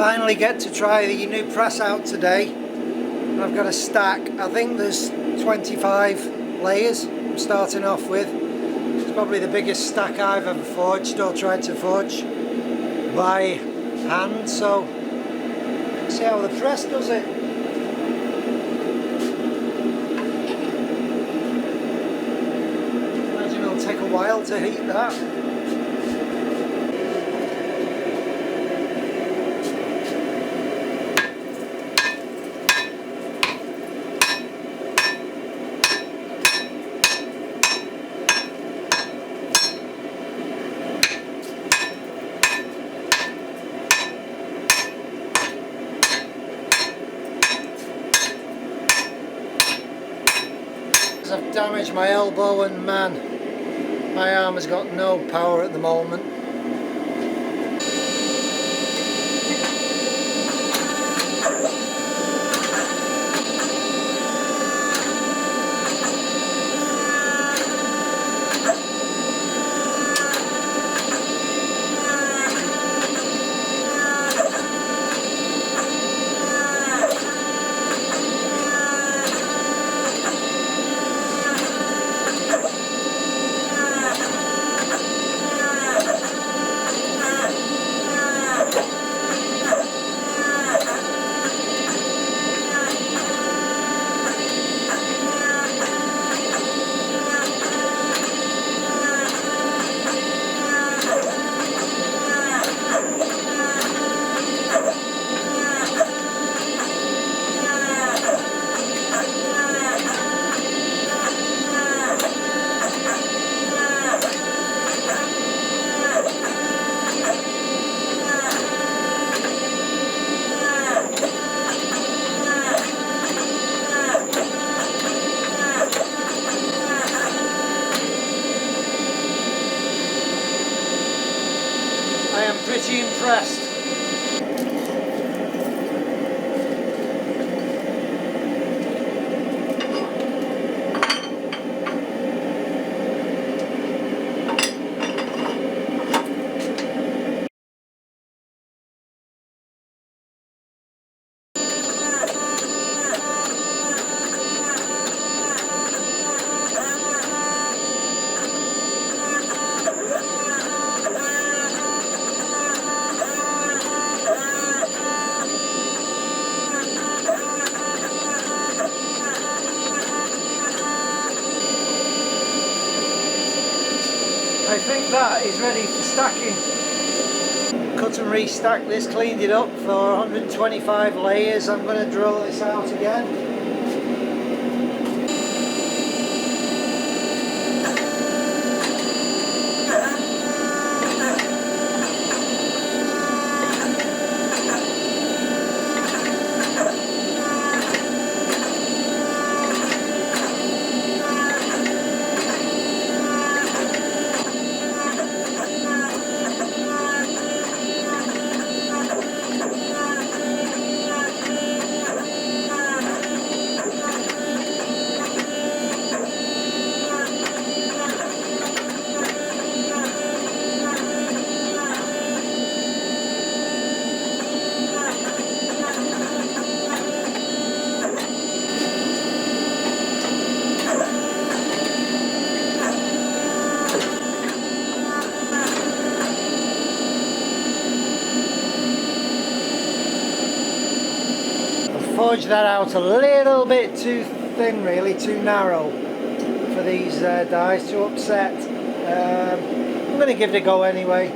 Finally get to try the new press out today. I've got a stack. I think there's 25 layers I'm starting off with. It's probably the biggest stack I've ever forged or tried to forge by hand, so let's see how the press does it. Imagine it'll take a while to heat that. I've damaged my elbow and man, my arm has got no power at the moment. I am pretty impressed. I think that is ready for stacking. Cut and restack this, cleaned it up for 125 layers. I'm going to drill this out again. Forge that out a little bit too thin, really, too narrow for these dies to upset. I'm going to give it a go anyway.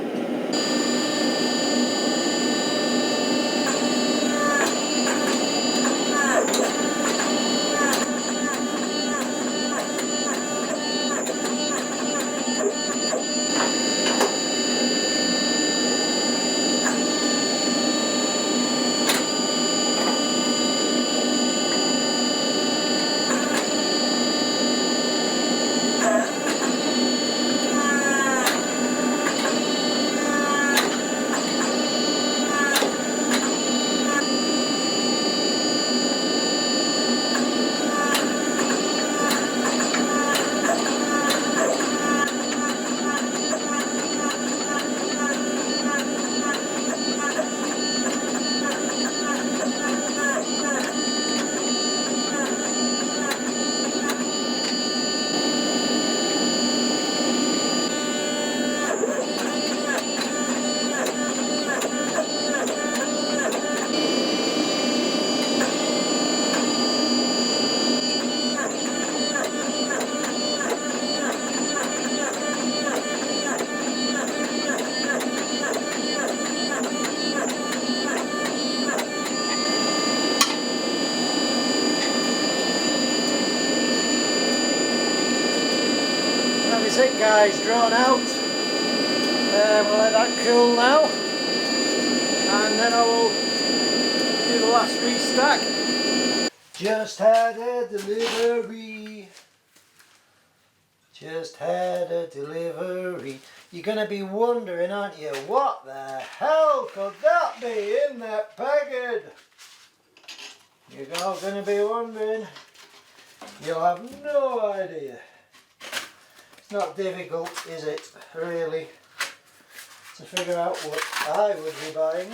guy's drawn out. We'll let that cool now, and then I will do the last restack. Just had a delivery. Just had a delivery. You're going to be wondering, aren't you, what the hell could that be in that packet? You're all going to be wondering. You'll have no idea. It's not difficult, is it, really, to figure out what I would be buying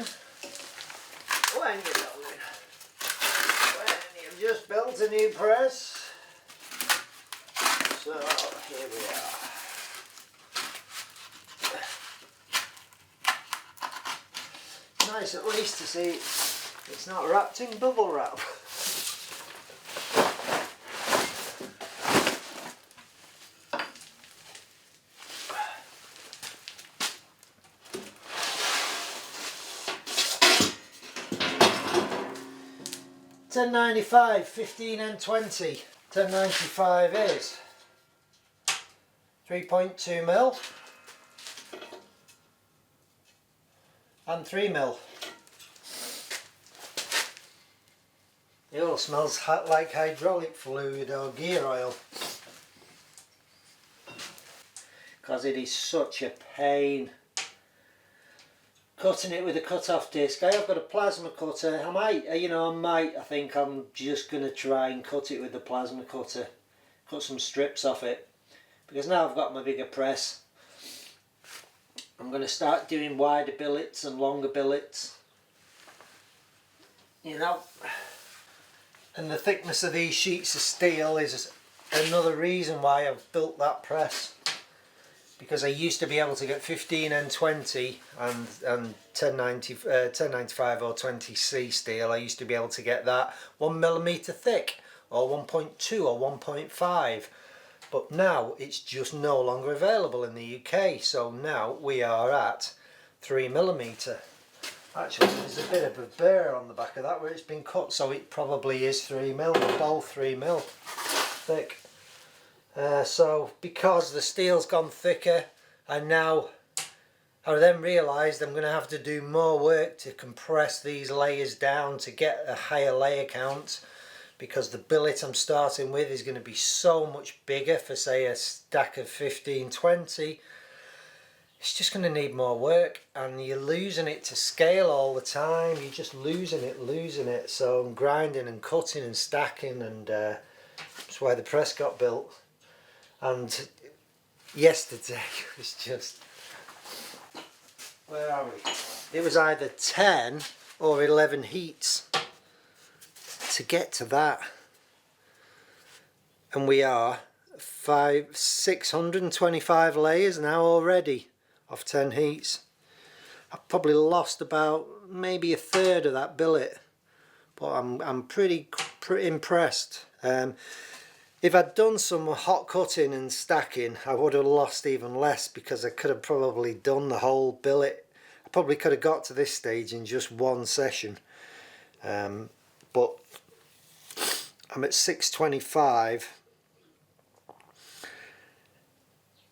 when you've just built a new press. So here we are. Nice at least to see it's not wrapped in bubble wrap. $10.95, 15 and 20. $10.95 is 3.2 mil and 3 mil. It all smells like hydraulic fluid or gear oil, because it is such a pain cutting it with a cut-off disc. I have got a plasma cutter. I think I'm just going to try and cut it with the plasma cutter, cut some strips off it, because now I've got my bigger press. I'm going to start doing wider billets and longer billets, and the thickness of these sheets of steel is another reason why I've built that press, because I used to be able to get 15 and 20 and 1095 or 20C steel. I used to be able to get that 1mm thick or 1.2 or 1.5, but now it's just no longer available in the UK. So now we are at 3mm. Actually, there's a bit of a burr on the back of that where it's been cut, so it probably is 3mm. They're both 3mm thick. So because the steel's gone thicker, and now I then realised I'm going to have to do more work to compress these layers down to get a higher layer count, because the billet I'm starting with is going to be so much bigger for, say, a stack of 15-20. It's just going to need more work, and you're losing it to scale all the time. You're just losing it. So I'm grinding and cutting and stacking, and that's why the press got built. And yesterday was just, where are we? It was either 10 or 11 heats to get to that, and we are 625 layers now already of 10 heats. I've probably lost about maybe a third of that billet, but I'm pretty impressed. If I'd done some hot cutting and stacking, I would have lost even less, because I could have probably done the whole billet. I probably could have got to this stage in just one session. But I'm at 625.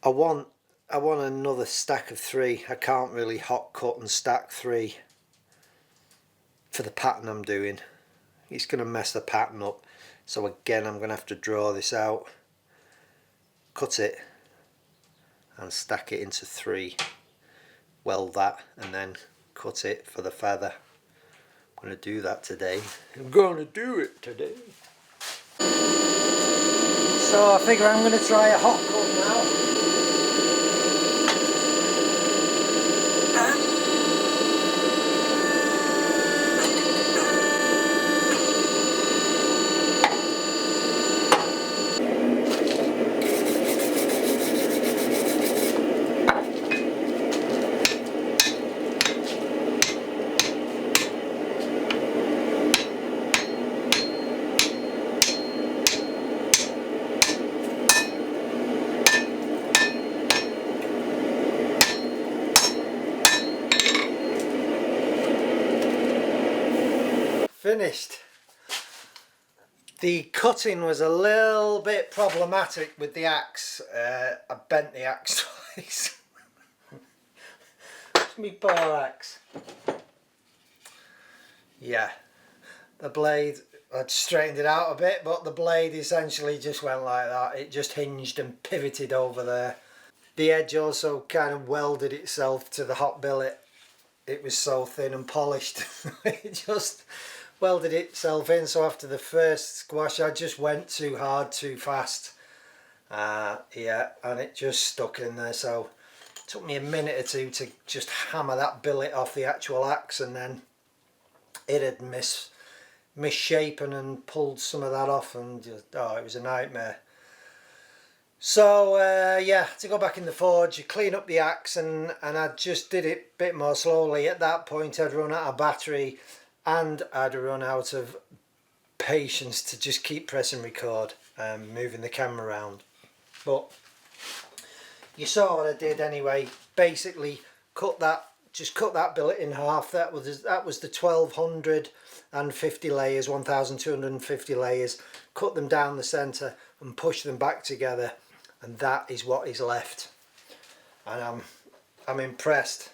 I want another stack of 3. I can't really hot cut and stack 3 for the pattern I'm doing. It's going to mess the pattern up. So again, I'm going to have to draw this out, cut it and stack it into 3, weld that, and then cut it for the feather. I'm going to do that today. So I figure I'm going to try a hot cut now. Finished. The cutting was a little bit problematic with the axe. I bent the axe twice. It's me poor axe. Yeah, the blade, I'd straightened it out a bit, but the blade essentially just went like that. It just hinged and pivoted over there. The edge also kind of welded itself to the hot billet. It was so thin and polished. It just welded itself in. So after the first squash, I just went too hard, too fast. Yeah, and it just stuck in there. So it took me a minute or two to just hammer that billet off the actual axe, and then it had misshapen and pulled some of that off, and just, oh, it was a nightmare. So yeah, to go back in the forge, you clean up the axe, and I just did it a bit more slowly. At that point I'd run out of battery and I'd run out of patience to just keep pressing record and moving the camera around. But you saw what I did anyway. Basically just cut that billet in half. That was the 1250 layers, 1250 layers. Cut them down the centre and push them back together, and that is what is left. And I'm impressed.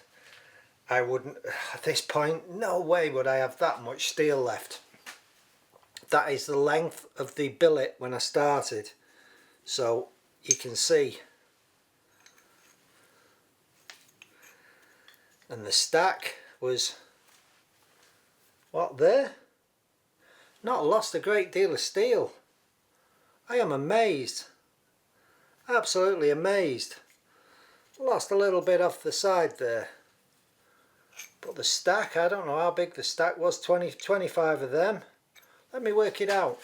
I wouldn't, at this point, no way would I have that much steel left. That is the length of the billet when I started, so you can see. And the stack was, what, there? Not lost a great deal of steel. I am amazed, absolutely amazed. Lost a little bit off the side there, but the stack, I don't know how big the stack was, 25 of them. Let me work it out.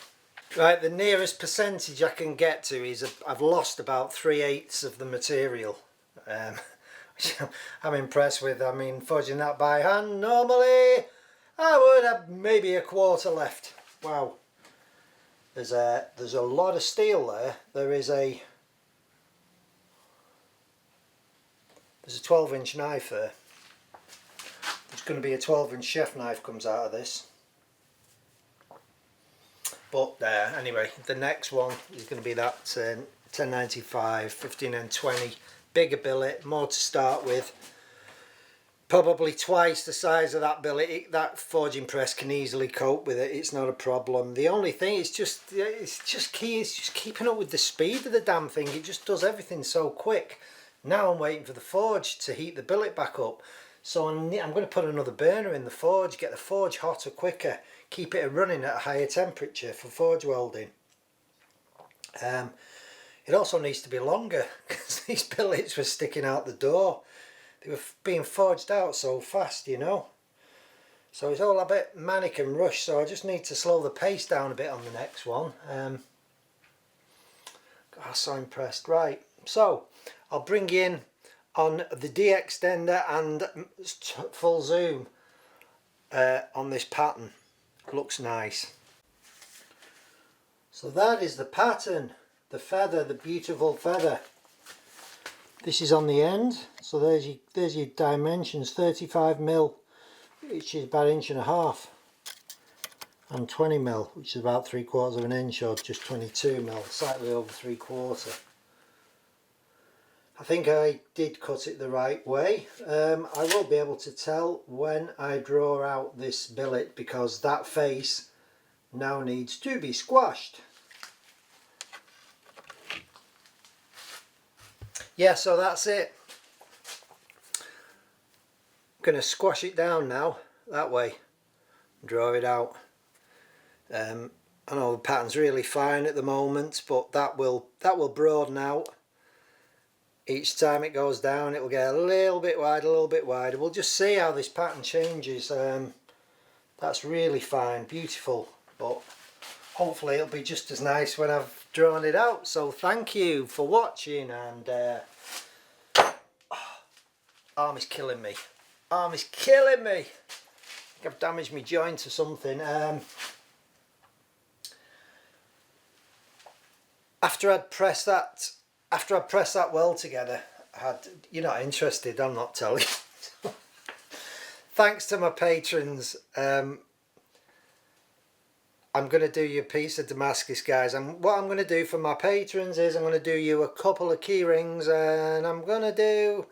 Right, the nearest percentage I can get to is I've lost about 3/8 of the material. Which I'm impressed with. I mean, fudging that by hand, normally I would have maybe a quarter left. Wow. There's a lot of steel there. There's a 12-inch knife there. There's going to be a 12-inch chef knife comes out of this. But anyway, the next one is going to be that 1095 15N20, bigger billet, more to start with. Probably twice the size of that billet. That forging press can easily cope with it. It's not a problem. The only thing is just keeping up with the speed of the damn thing. It just does everything so quick. Now I'm waiting for the forge to heat the billet back up. So I'm going to put another burner in the forge, get the forge hotter quicker, keep it running at a higher temperature for forge welding. It also needs to be longer because these billets were sticking out the door. They were being forged out so fast, you know. So it's all a bit manic and rushed, so I just need to slow the pace down a bit on the next one. God, I'm so impressed. Right, so I'll bring you in on the D extender and full zoom on this pattern. Looks nice. So that is the pattern, the feather, the beautiful feather. This is on the end, so there's your dimensions, 35mm, which is about 1.5 inches, and 20mm, which is about 3/4 of an inch, or just 22mm, slightly over 3/4. I think I did cut it the right way. I will be able to tell when I draw out this billet, because that face now needs to be squashed. Yeah, so that's it. I'm going to squash it down now, that way, draw it out. I know the pattern's really fine at the moment, but that will broaden out. Each time it goes down, it will get a little bit wider, a little bit wider. We'll just see how this pattern changes. That's really fine, beautiful, but hopefully it'll be just as nice when I've drawn it out. So thank you for watching, and arm is killing me. Arm is killing me. I think I've damaged my joint or something. After I'd pressed that weld together, you're not interested, I'm not telling you. Thanks to my patrons, I'm going to do you a piece of Damascus, guys. And what I'm going to do for my patrons is I'm going to do you a couple of key rings, and I'm going to do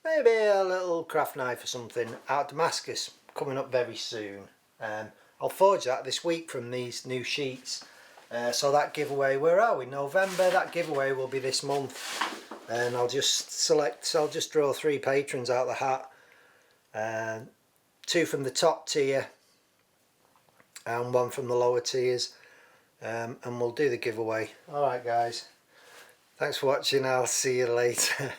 maybe a little craft knife or something out of Damascus coming up very soon. I'll forge that this week from these new sheets. So that giveaway, where are we? November. That giveaway will be this month. And I'll just draw 3 patrons out of the hat. 2 from the top tier and 1 from the lower tiers, and we'll do the giveaway. Alright guys, thanks for watching. I'll see you later.